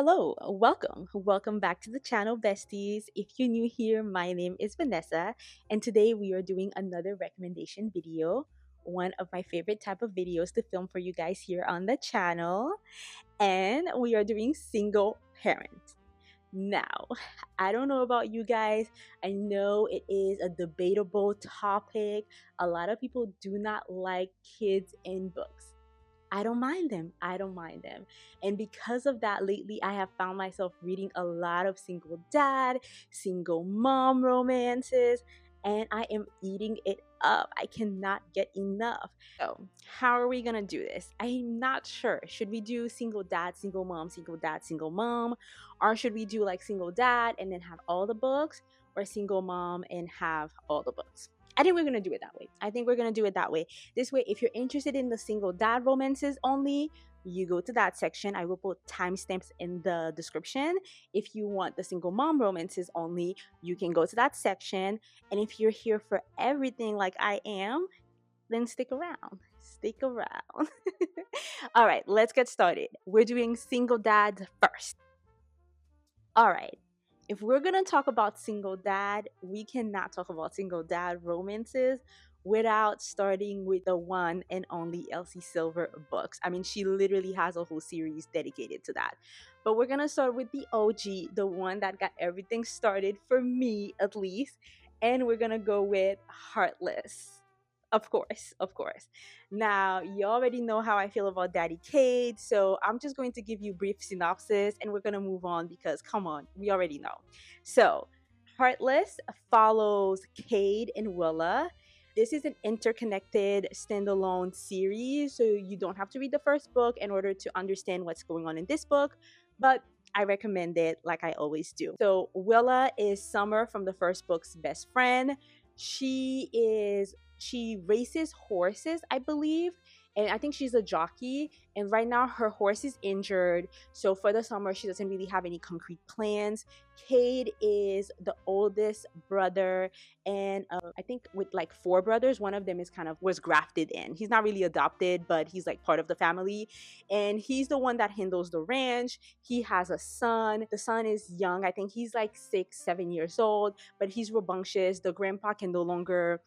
Hello, welcome back to the channel, besties. If you're new here, my name is Vanessa, and today we are doing another recommendation video, one of my favorite type of videos to film for you guys here on the channel, and we are doing single parent. Now, I don't know about you guys. I know it is a debatable topic. A lot of people do not like kids in books. I don't mind them. I don't mind them. And because of that, lately I have found myself reading a lot of single dad, single mom romances, and I am eating it up. I cannot get enough. So, how are we going to do this? I'm not sure. Should we do single dad, single mom, single dad, single mom? Or should we do like single dad and then have all the books? Or single mom and have all the books? I think we're going to do it that way. I think we're going to do it that way. This way, if you're interested in the single dad romances only, you go to that section. I will put timestamps in the description. If you want the single mom romances only, you can go to that section. And if you're here for everything like I am, then stick around. Stick around. All right, let's get started. We're doing single dad first. All right. If we're going to talk about single dad, we cannot talk about single dad romances without starting with the one and only Elsie Silver books. I mean, she literally has a whole series dedicated to that. But we're going to start with the OG, the one that got everything started for me at least. And we're going to go with Heartless. Of course, of course. Now, you already know how I feel about Daddy Cade, so I'm just going to give you a brief synopsis and we're going to move on because, come on, we already know. So, Heartless follows Cade and Willa. This is an interconnected standalone series, so you don't have to read the first book in order to understand what's going on in this book, but I recommend it like I always do. So, Willa is Summer from the first book's best friend. She races horses, I believe, and I think she's a jockey, and right now her horse is injured, so for the summer she doesn't really have any concrete plans. Cade is the oldest brother, and I think with like four brothers, one of them is kind of was grafted in. He's not really adopted, but he's like part of the family, and he's the one that handles the ranch. He has a son. The son is young. I think he's like 6, 7 years old, but he's rambunctious. The grandpa can no longer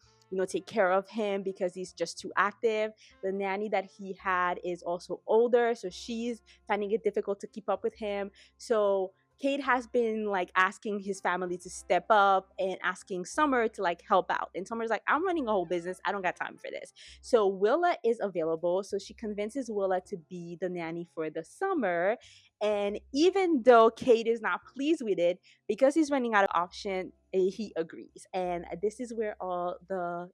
take care of him because he's just too active. The nanny that he had is also older, so she's finding it difficult to keep up with him. So Cade has been like asking his family to step up and asking Summer to like help out. And Summer's like, I'm running a whole business. I don't got time for this. So Willa is available. So she convinces Willa to be the nanny for the summer. And even though Cade is not pleased with it, because he's running out of option, he agrees. And this is where all the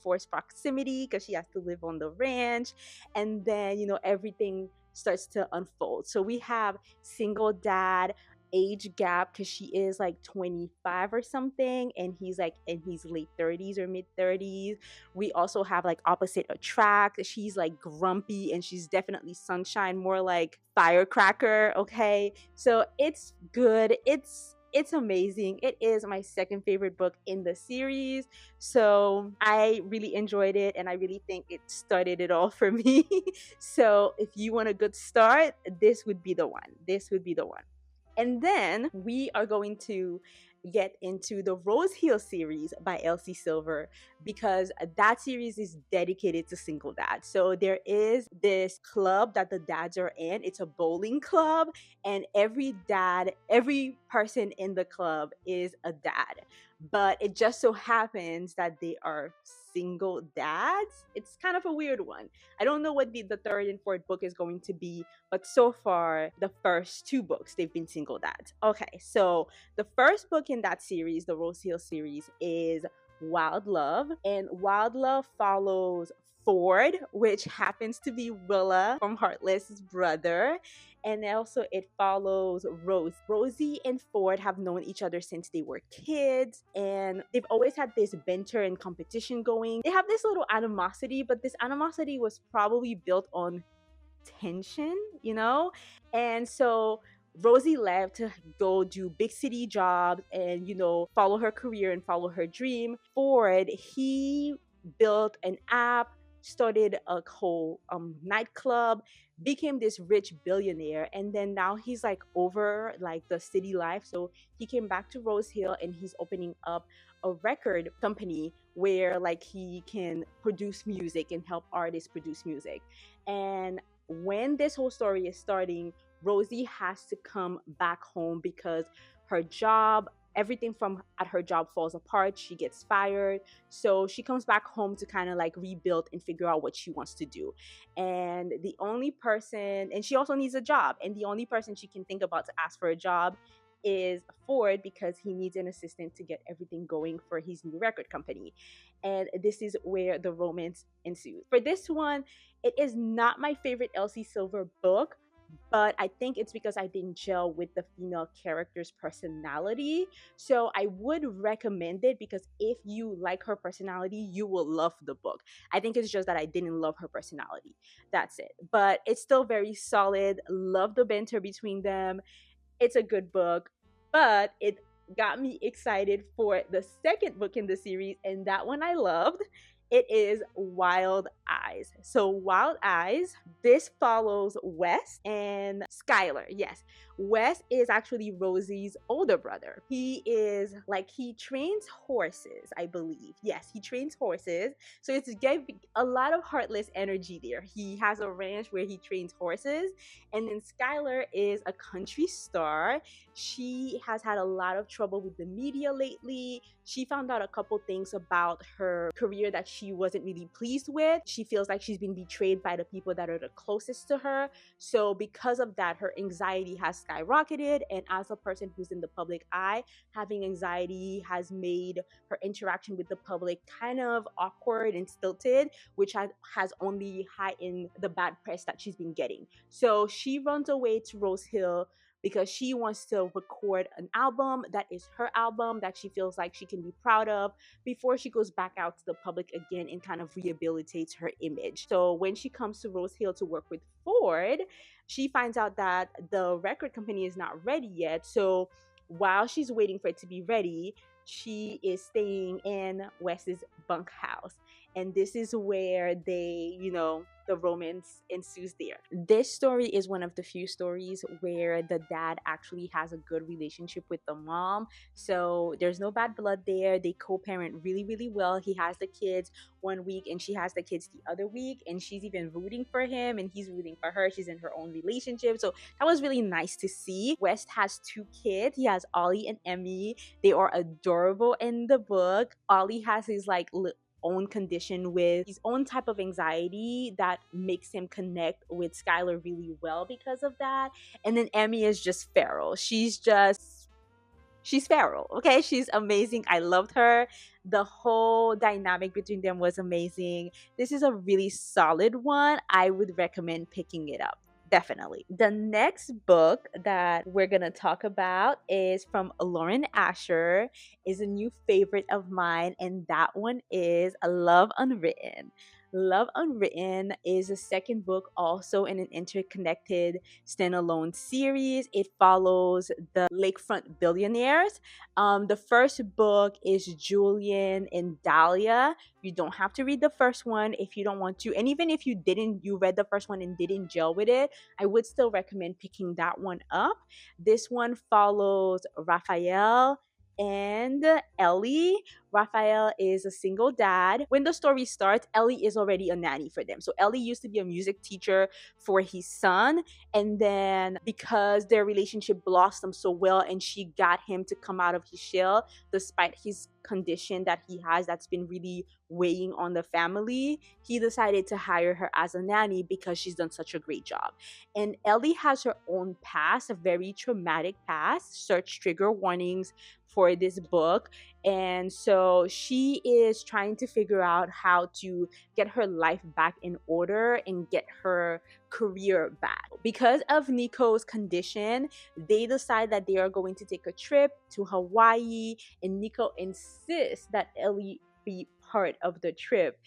forced proximity, because she has to live on the ranch, and then everything starts to unfold. So we have single dad age gap because she is like 25 or something and he's like in his late 30s or mid 30s. We also have like opposite attract. She's like grumpy and she's definitely sunshine, more like firecracker. Okay, so it's good. It's amazing. It is my second favorite book in the series. So I really enjoyed it and I really think it started it all for me. So if you want a good start, this would be the one. This would be the one. And then we are going to get into the Rose Hill series by Elsie Silver because that series is dedicated to single dads. So there is this club that the dads are in. It's a bowling club, and every person in the club is a dad. But it just so happens that they are single dads. It's kind of a weird one. I don't know what the third and fourth book is going to be, but so far, the first two books, they've been single dads. Okay, so the first book in that series, the Rose Hill series, is Wild Love. And Wild Love follows Ford, which happens to be Willa from Heartless's brother. And also it follows Rose. Rosie and Ford have known each other since they were kids, and they've always had this banter and competition going. They have this little animosity, but this animosity was probably built on tension, And so Rosie left to go do big city jobs and, follow her career and follow her dream. Ford, he built an app started a whole nightclub, became this rich billionaire, and then now he's like over like the city life. So he came back to Rose Hill and he's opening up a record company where like he can produce music and help artists produce music. And when this whole story is starting, Rosie has to come back home because her job, everything from at her job falls apart. She gets fired. So she comes back home to kind of like rebuild and figure out what she wants to do. And the only person, and she also needs a job, and the only person she can think about to ask for a job is Ford, because he needs an assistant to get everything going for his new record company. And this is where the romance ensues. For this one, it is not my favorite Elsie Silver book, but I think it's because I didn't gel with the female character's personality. So I would recommend it because if you like her personality, you will love the book. I think it's just that I didn't love her personality. That's it. But it's still very solid. Love the banter between them. It's a good book, but it got me excited for the second book in the series, and that one I loved. It is Wild Eyes. So, Wild Eyes, this follows West and Skylar. Yes, West is actually Rosie's older brother. He is like, he trains horses, I believe. Yes, he trains horses. So, it's giving a lot of Heartless energy there. He has a ranch where he trains horses. And then Skylar is a country star. She has had a lot of trouble with the media lately. She found out a couple things about her career that she wasn't really pleased with. She feels like she's been betrayed by the people that are the closest to her. So because of that, her anxiety has skyrocketed. And as a person who's in the public eye, having anxiety has made her interaction with the public kind of awkward and stilted, which has only heightened the bad press that she's been getting. So she runs away to Rose Hill because she wants to record an album that is her album that she feels like she can be proud of before she goes back out to the public again and kind of rehabilitates her image. So when she comes to Rose Hill to work with Ford, she finds out that the record company is not ready yet. So while she's waiting for it to be ready, she is staying in Wes's bunkhouse. And this is where they, the romance ensues there. This story is one of the few stories where the dad actually has a good relationship with the mom. So there's no bad blood there. They co-parent really, really well. He has the kids one week and she has the kids the other week. And she's even rooting for him and he's rooting for her. She's in her own relationship. So that was really nice to see. West has two kids. He has Ollie and Emmy. They are adorable in the book. Ollie has his own condition with his own type of anxiety that makes him connect with Skylar really well because of that. And then Emmy is just feral. She's feral. Okay, she's amazing. I loved her. The whole dynamic between them was amazing. This is a really solid one. I would recommend picking it up. Definitely. The next book that we're going to talk about is from Lauren Asher, is a new favorite of mine, and that one is Love Unwritten. Love Unwritten is a second book also in an interconnected standalone series. It follows the lakefront billionaires. The first book is Julian and Dahlia. You don't have to read the first one if you don't want to. And even if you read the first one and didn't gel with it, I would still recommend picking that one up. This one follows Raphael and Ellie. Raphael is a single dad. When the story starts, Ellie is already a nanny for them. So Ellie used to be a music teacher for his son. And then because their relationship blossomed so well and she got him to come out of his shell, despite his condition that he has that's been really weighing on the family, he decided to hire her as a nanny because she's done such a great job. And Ellie has her own past, a very traumatic past. Search trigger warnings for this book. And so she is trying to figure out how to get her life back in order and get her career back. Because of Nico's condition, they decide that they are going to take a trip to Hawaii, and Nico insists that Ellie be part of the trip,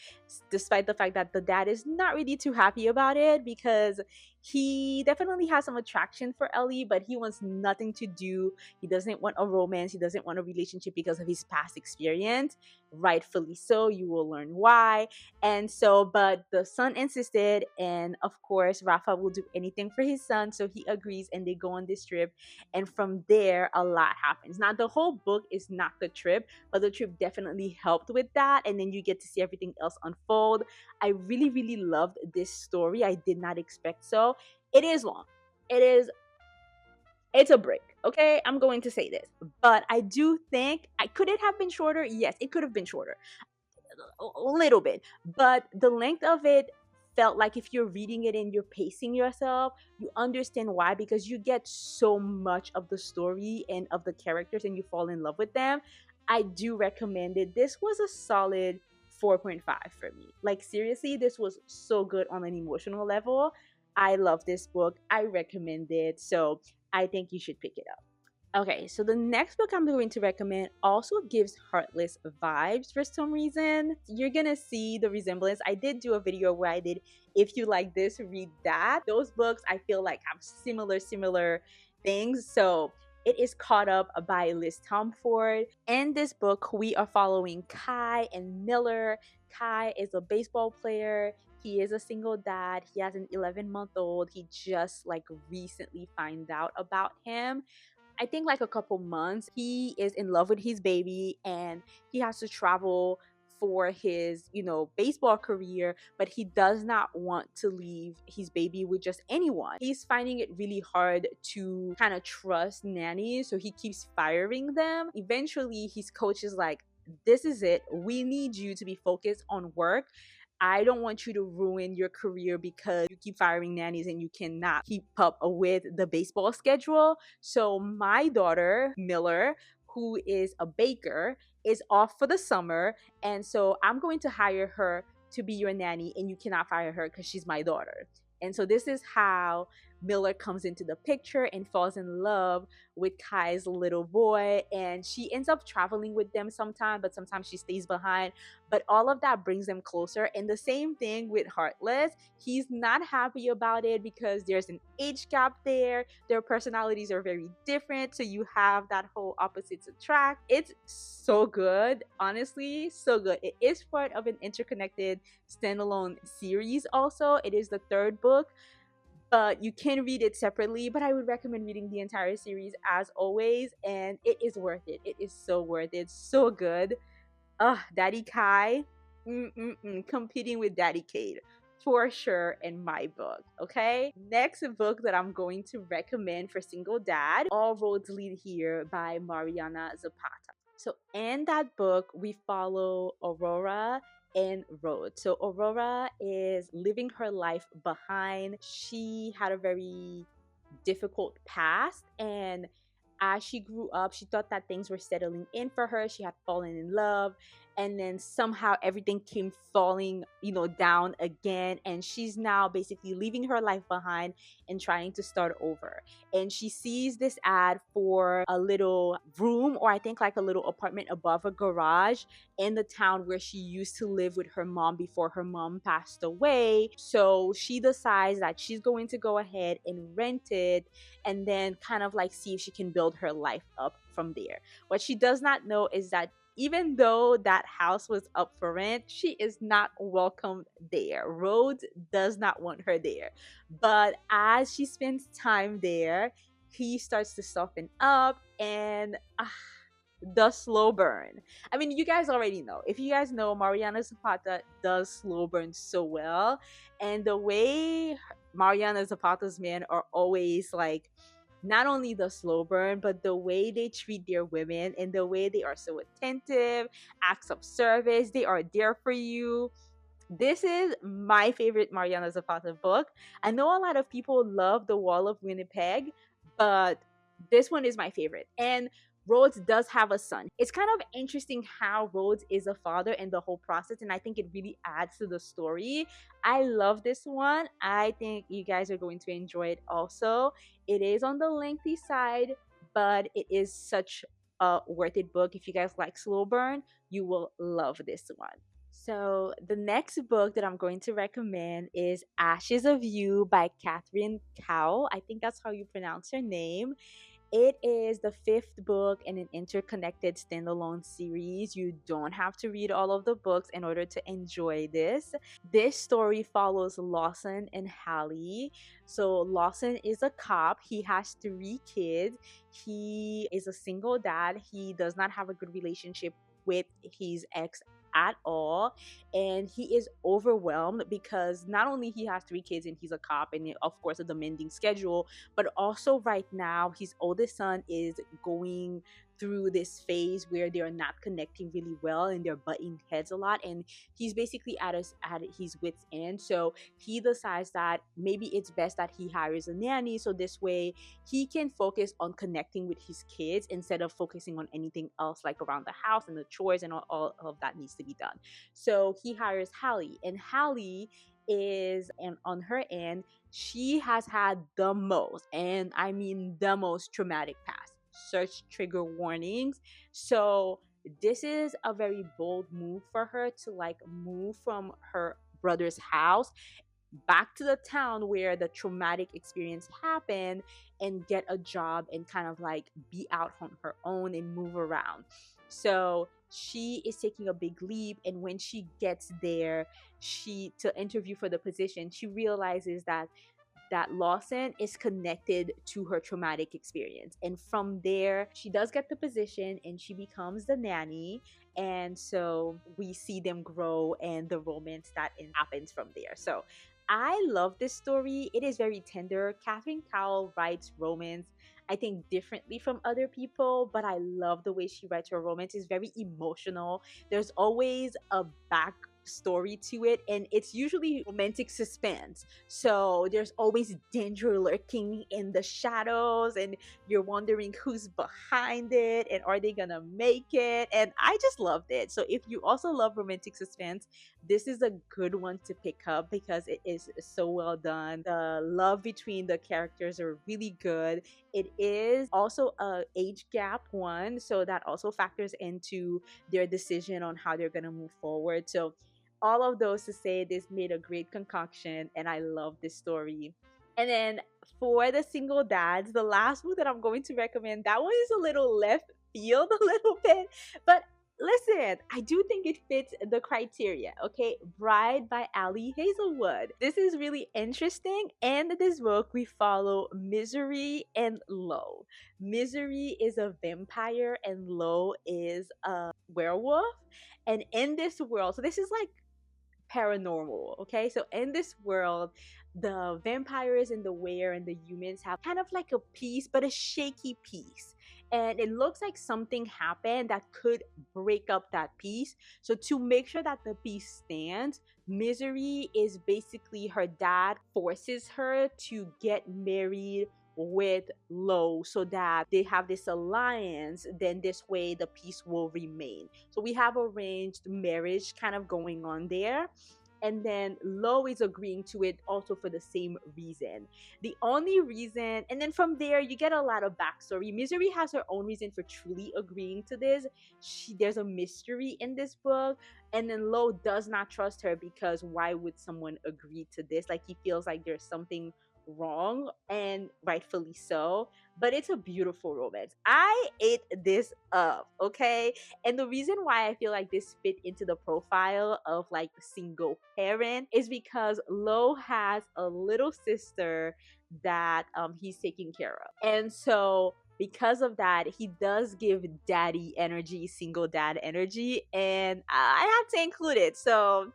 despite the fact that the dad is not really too happy about it because he definitely has some attraction for Ellie, but he wants nothing to do. He doesn't want a romance, he doesn't want a relationship because of his past experience. Rightfully so, you will learn why. And so, but the son insisted, and of course, Rafa will do anything for his son, so he agrees and they go on this trip. And from there, a lot happens. Now, the whole book is not the trip, but the trip definitely helped with that. And then you get to see everything else unfold. I really, really loved this story. I did not expect so. It is long. It's a break. Okay, I'm going to say this, but I do think I could it have been shorter? Yes, it could have been shorter a little bit, but the length of it felt like if you're reading it and you're pacing yourself, you understand why, because you get so much of the story and of the characters and you fall in love with them. I do recommend it. This was a solid 4.5 for me. Like, seriously, this was so good on an emotional level. I love this book. I recommend it. So I think you should pick it up. Okay, so the next book I'm going to recommend also gives Heartless vibes for some reason. You're gonna see the resemblance. I did do a video where I did If You Like This, Read That. Those books I feel like have similar things. So it is Caught Up by Liz Tomforde. In this book, we are following Kai and Miller. Kai is a baseball player. He is a single dad. He has an 11-month-old. He just like recently found out about him. I think like a couple months. He is in love with his baby and he has to travel for his, baseball career, but he does not want to leave his baby with just anyone. He's finding it really hard to kind of trust nannies, so he keeps firing them. Eventually, his coach is like, "This is it. We need you to be focused on work. I don't want you to ruin your career because you keep firing nannies and you cannot keep up with the baseball schedule." So my daughter, Miller, who is a baker, is off for the summer. And so I'm going to hire her to be your nanny and you cannot fire her because she's my daughter. And so this is how Miller comes into the picture and falls in love with Kai's little boy. And she ends up traveling with them sometime, but sometimes she stays behind. But all of that brings them closer. And the same thing with Heartless. He's not happy about it because there's an age gap there. Their personalities are very different. So you have that whole opposites attract. It's so good. Honestly, so good. It is part of an interconnected standalone series also. It is the third book, but you can read it separately. But I would recommend reading the entire series as always, and it is worth it. It is so worth it. So good. Daddy Kai, competing with Daddy Kate for sure in my book. Okay, next book that I'm going to recommend for single dad, All Roads Lead Here by Mariana Zapata. So in that book, we follow Aurora and Rhodes. So Aurora is living her life behind. She had a very difficult past, and as she grew up, she thought that things were settling in for her. She had fallen in love, and then somehow everything came falling, down again. And she's now basically leaving her life behind and trying to start over. And she sees this ad for a little room, or I think like a little apartment above a garage in the town where she used to live with her mom before her mom passed away. So she decides that she's going to go ahead and rent it and then kind of like see if she can build her life up from there. What she does not know is that even though that house was up for rent, she is not welcome there. Rhodes does not want her there. But as she spends time there, he starts to soften up, and the slow burn. I mean, you guys already know. If you guys know, Mariana Zapata does slow burn so well. And the way Mariana Zapata's men are always like, not only the slow burn, but the way they treat their women and the way they are so attentive, acts of service, they are there for you. This is my favorite Mariana Zapata book. I know a lot of people love The Wall of Winnipeg, but this one is my favorite. And Rhodes does have a son. It's kind of interesting how Rhodes is a father and the whole process, and I think it really adds to the story. I love this one. I think you guys are going to enjoy it also. It is on the lengthy side, but it is such a worth it book. If you guys like slow burn, you will love this one. So, the next book that I'm going to recommend is Ashes of You by Catherine Cowell. I think that's how you pronounce her name. It is the fifth book in an interconnected standalone series. You don't have to read all of the books in order to enjoy this. This story follows Lawson and Hallie. So, Lawson is a cop. He has three kids. He is a single dad. He does not have a good relationship with his ex at all, and he is overwhelmed because not only he has three kids and he's a cop and of course a demanding schedule, but also right now his oldest son is going through this phase where they're not connecting really well and they're butting heads a lot, and he's basically at his wits end. So he decides that maybe it's best that he hires a nanny, so this way he can focus on connecting with his kids instead of focusing on anything else like around the house and the chores and all of that needs to be done. So he hires Hallie, and Hallie is, and on her end, she has had the most, and I mean the most traumatic past. Search trigger warnings. So this is a very bold move for her to like move from her brother's house back to the town where the traumatic experience happened and get a job and kind of like be out on her own and move around. So she is taking a big leap, and when she gets there, she to interview for the position, she realizes that Lawson is connected to her traumatic experience. And from there, she does get the position and she becomes the nanny. And so we see them grow and the romance that happens from there. So I love this story. It is very tender. Catherine Cowell writes romance, I think, differently from other people, but I love the way she writes her romance. It's very emotional. There's always a back story to it, and it's usually romantic suspense, so there's always danger lurking in the shadows and you're wondering who's behind it and are they gonna make it, and I just loved it. So if you also love romantic suspense, this is a good one to pick up because it is so well done. The love between the characters are really good. It is also a age gap one, so that also factors into their decision on how they're gonna move forward. So all of those to say this made a great concoction and I love this story. And then for the single dads, the last book that I'm going to recommend, that one is a little left field a little bit, but listen, I do think it fits the criteria. Okay, Bride by Ali Hazelwood. This is really interesting. In this book, we follow Misery and Lo. Misery is a vampire and Lo is a werewolf. And in this world, so this is like paranormal. Okay, so in this world, the vampires and the were and the humans have kind of like a peace, but a shaky peace, and it looks like something happened that could break up that peace. So to make sure that the peace stands, Misery is basically her dad forces her to get married with Lo so that they have this alliance, then this way the peace will remain. So we have arranged marriage kind of going on there. And then Lo is agreeing to it also for the same reason. The only reason, and then from there, you get a lot of backstory. Misery has her own reason for truly agreeing to this. There's a mystery in this book. And then Lo does not trust her because why would someone agree to this? Like, he feels like there's something wrong, and rightfully so, but it's a beautiful romance. I ate this up, okay? And the reason why I feel like this fit into the profile of like single parent is because Lo has a little sister that he's taking care of, and so because of that, he does give daddy energy, single dad energy, and I had to include it. So,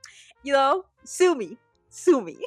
sue me, sue me.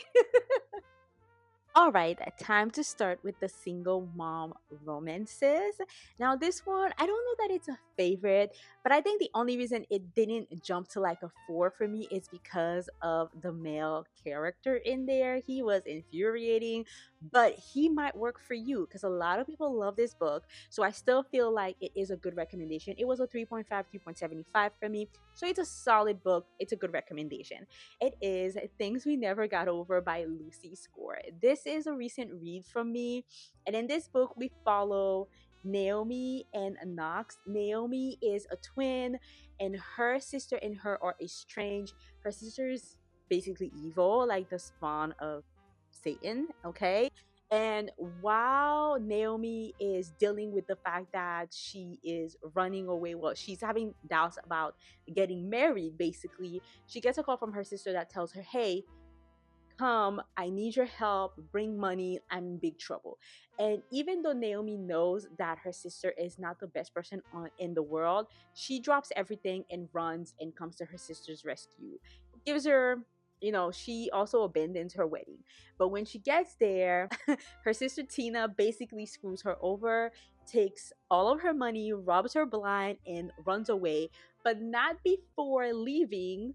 All right, time to start with the single mom romances. Now, this one, I don't know that it's a favorite, but I think the only reason it didn't jump to like a four for me is because of the male character in there. He was infuriating, but he might work for you because a lot of people love this book. So I still feel like it is a good recommendation. It was a 3.5, 3.75 for me. So it's a solid book. It's a good recommendation. It is Things We Never Got Over by Lucy Score. This is a recent read from me. And in this book, we follow Naomi and Knox. Naomi is a twin, and her sister and her are estranged. Her sister is basically evil, like the spawn of Satan, okay? And while Naomi is dealing with the fact that she is running away, well, she's having doubts about getting married, basically, she gets a call from her sister that tells her, hey, come, I need your help, bring money, I'm in big trouble. And even though Naomi knows that her sister is not the best person in the world, she drops everything and runs and comes to her sister's rescue. Gives her, she also abandons her wedding. But when she gets there, her sister Tina basically screws her over, takes all of her money, robs her blind, and runs away, but not before leaving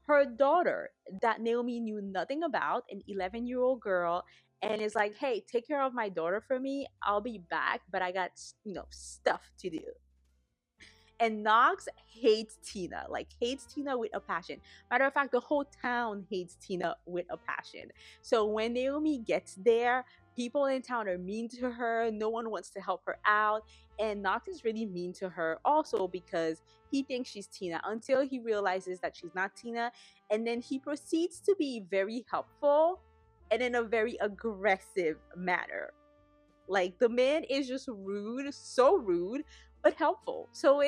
her daughter that Naomi knew nothing about, an 11-year-old girl, and is like, hey, take care of my daughter for me. I'll be back, but I got, stuff to do. And Knox hates Tina, like hates Tina with a passion. Matter of fact, the whole town hates Tina with a passion. So when Naomi gets there, people in town are mean to her. No one wants to help her out. And Knox is really mean to her also because he thinks she's Tina until he realizes that she's not Tina. And then he proceeds to be very helpful and in a very aggressive manner. Like the man is just rude, so rude, but helpful. So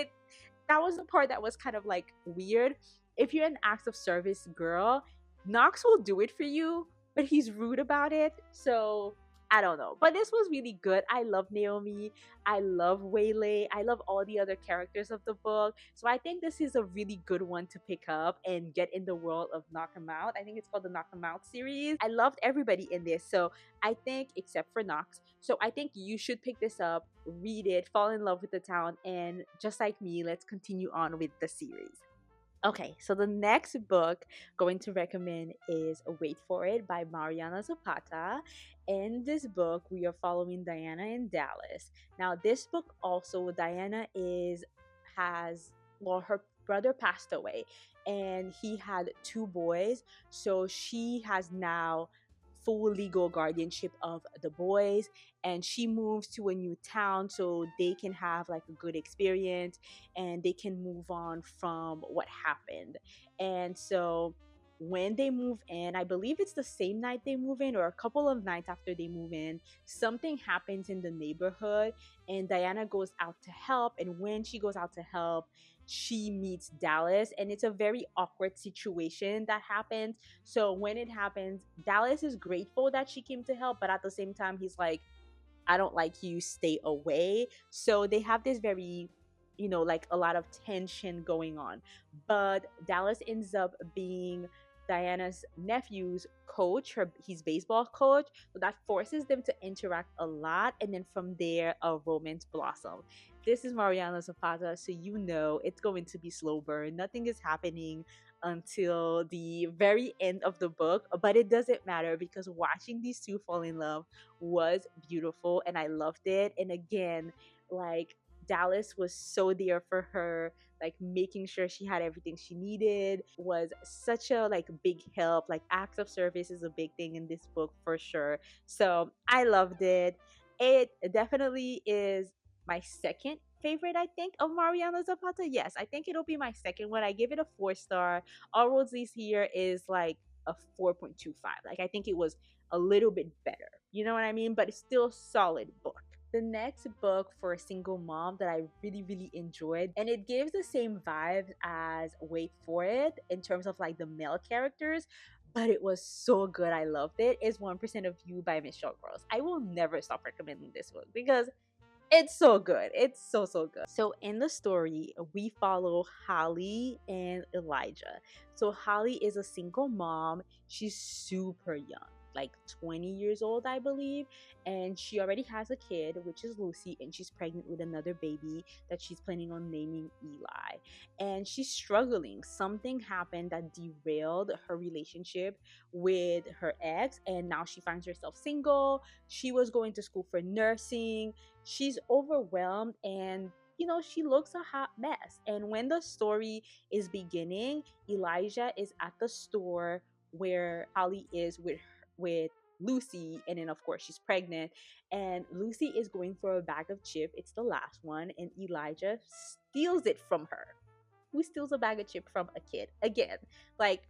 that was the part that was kind of like weird. If you're an acts of service girl, Knox will do it for you, but he's rude about it. So I don't know. But this was really good. I love Naomi. I love Waylay. I love all the other characters of the book. So I think this is a really good one to pick up and get in the world of Knock 'em Out. I think it's called the Knock 'em Out series. I loved everybody in this. So I think, except for Knox. So I think you should pick this up, read it, fall in love with the town, and just like me, let's continue on with the series. Okay, so the next book going to recommend is Wait for It by Mariana Zapata. In this book, we are following Diana in Dallas. Now, this book also, Diana has, well, her brother passed away and he had two boys. So she has now full legal guardianship of the boys, and she moves to a new town so they can have like a good experience and they can move on from what happened. And so when they move in, I believe it's the same night they move in or a couple of nights after they move in, something happens in the neighborhood and Diana goes out to help. And when she goes out to help, she meets Dallas, and it's a very awkward situation that happens. So when it happens, Dallas is grateful that she came to help, but at the same time, he's like, I don't like you, stay away. So they have this very, like a lot of tension going on. But Dallas ends up being Diana's nephew's coach, his baseball coach. So that forces them to interact a lot. And then from there, a romance blossoms. This is Mariana Zapata, so it's going to be slow burn. Nothing is happening until the very end of the book, but it doesn't matter because watching these two fall in love was beautiful and I loved it. And again, like Dallas was so there for her, like making sure she had everything she needed, was such a like big help. Like acts of service is a big thing in this book for sure. So I loved it. It definitely is my second favorite, I think, of Mariana Zapata. Yes, I think it'll be my second one. I give it a 4 star. All Roads Leads Here is like a 4.25. Like I think it was a little bit better. You know what I mean? But it's still a solid book. The next book for a single mom that I really, really enjoyed, and it gives the same vibes as Wait for It in terms of like the male characters, but it was so good. I loved it. Is 1% of You by Michelle Gross. I will never stop recommending this book because it's so good. It's so, so good. So in the story, we follow Holly and Elijah. So Holly is a single mom. She's super young, like 20 years old, I believe. And she already has a kid, which is Lucy, and she's pregnant with another baby that she's planning on naming Eli. And she's struggling. Something happened that derailed her relationship with her ex, and now she finds herself single. She was going to school for nursing. She's overwhelmed, and she looks a hot mess. And when the story is beginning, Elijah is at the store where Holly is with Lucy, and then of course she's pregnant, and Lucy is going for a bag of chip. It's the last one, and Elijah steals it from her. Who steals a bag of chip from a kid again? Like,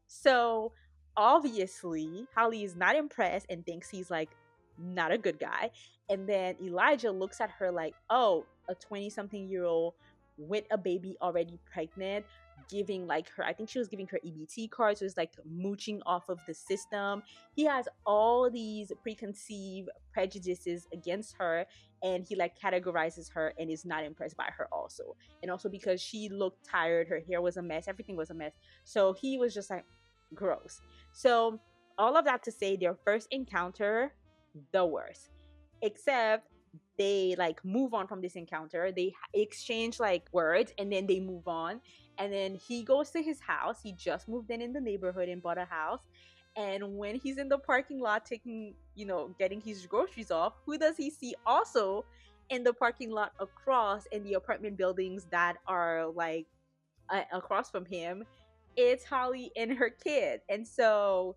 so obviously Holly is not impressed and thinks he's like not a good guy. And then Elijah looks at her like, oh, a 20-something-year-old with a baby already pregnant, giving like her, I think she was giving her EBT cards, so it's like mooching off of the system. He has all these preconceived prejudices against her, and he like categorizes her and is not impressed by her also. And also because she looked tired, her hair was a mess, everything was a mess. So he was just like, gross. So all of that to say, their first encounter, the worst. Except they like move on from this encounter. They exchange like words and then they move on. And then he goes to his house. He just moved in the neighborhood and bought a house. And when he's in the parking lot taking, getting his groceries off, who does he see also in the parking lot across in the apartment buildings that are like across from him? It's Holly and her kid. And so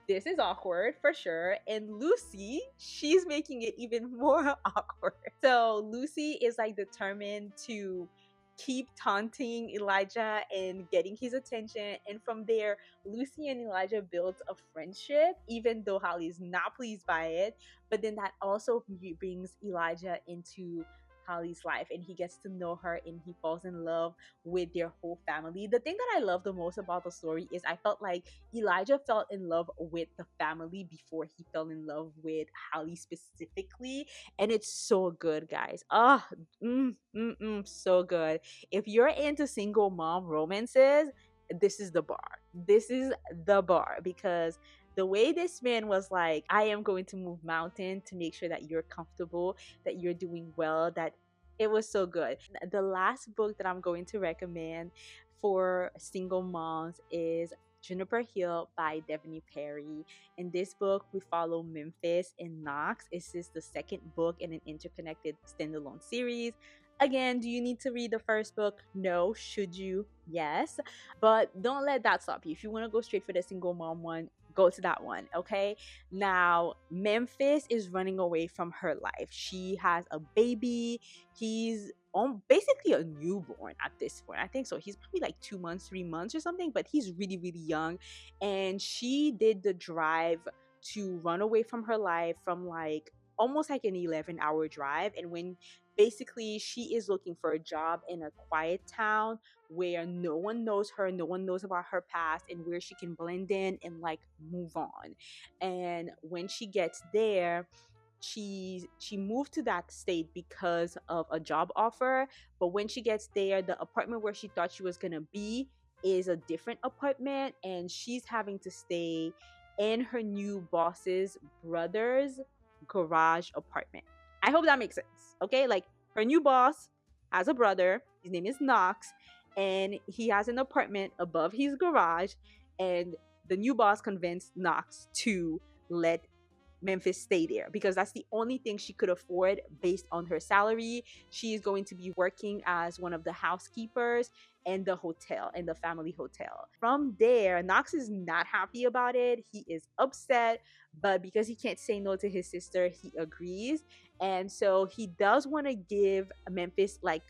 this is awkward for sure. And Lucy, she's making it even more awkward. So Lucy is like determined to keep taunting Elijah and getting his attention. And from there, Lucy and Elijah built a friendship, even though Holly is not pleased by it. But then that also brings Elijah into Holly's life, and he gets to know her and he falls in love with their whole family. The thing that I love the most about the story is I felt like Elijah fell in love with the family before he fell in love with Holly specifically, and it's so good, guys. So good. If you're into single mom romances, this is the bar. This is the bar, because the way this man was like, I am going to move mountain to make sure that you're comfortable, that you're doing well, that it was so good. The last book that I'm going to recommend for single moms is Juniper Hill by Deveny Perry. In this book, we follow Memphis and Knox. This is the second book in an interconnected standalone series. Again, do you need to read the first book? No. Should you? Yes. But don't let that stop you. If you want to go straight for the single mom one, go to that one. Okay. Now, Memphis is running away from her life. She has a baby. He's basically a newborn at this point. I think so. He's probably like 2 months, 3 months or something, but he's really, really young. And she did the drive to run away from her life, from like almost like an 11-hour drive. And when basically she is looking for a job in a quiet town where no one knows her, no one knows about her past, and where she can blend in and like move on. And when she gets there, she moved to that state because of a job offer. But when she gets there, the apartment where she thought she was gonna be is a different apartment, and she's having to stay in her new boss's brother's garage apartment. I hope that makes sense. Okay, like her new boss has a brother. His name is Knox, and he has an apartment above his garage. And the new boss convinced Knox to let Memphis stay there because that's the only thing she could afford based on her salary. She is going to be working as one of the housekeepers in the hotel, in the family hotel. From there, Knox is not happy about it. He is upset, but because he can't say no to his sister, he agrees. And so he does want to give Memphis like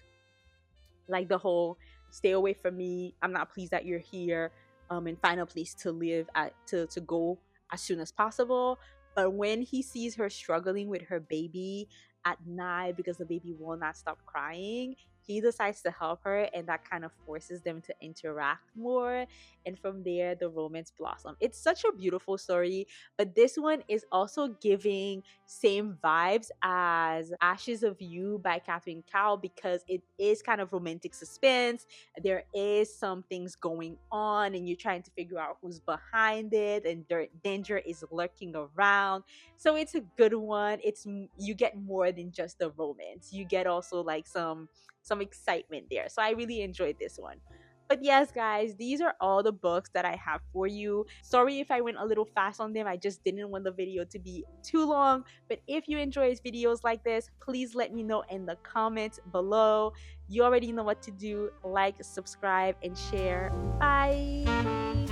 the whole stay away from me, I'm not pleased that you're here, and find a place to live at, to go as soon as possible. But when he sees her struggling with her baby at night because the baby will not stop crying, he decides to help her, and that kind of forces them to interact more. And from there, the romance blossom. It's such a beautiful story, but this one is also giving same vibes as Ashes of You by Catherine Cowles, because it is kind of romantic suspense. There is some things going on, and you're trying to figure out who's behind it, and danger is lurking around. So it's a good one. You get more than just the romance. You get also like some excitement there. So I really enjoyed this one. But yes, guys, these are all the books that I have for you. Sorry if I went a little fast on them. I just didn't want the video to be too long. But if you enjoy videos like this, please let me know in the comments below. You already know what to do. Like, subscribe, and share. Bye.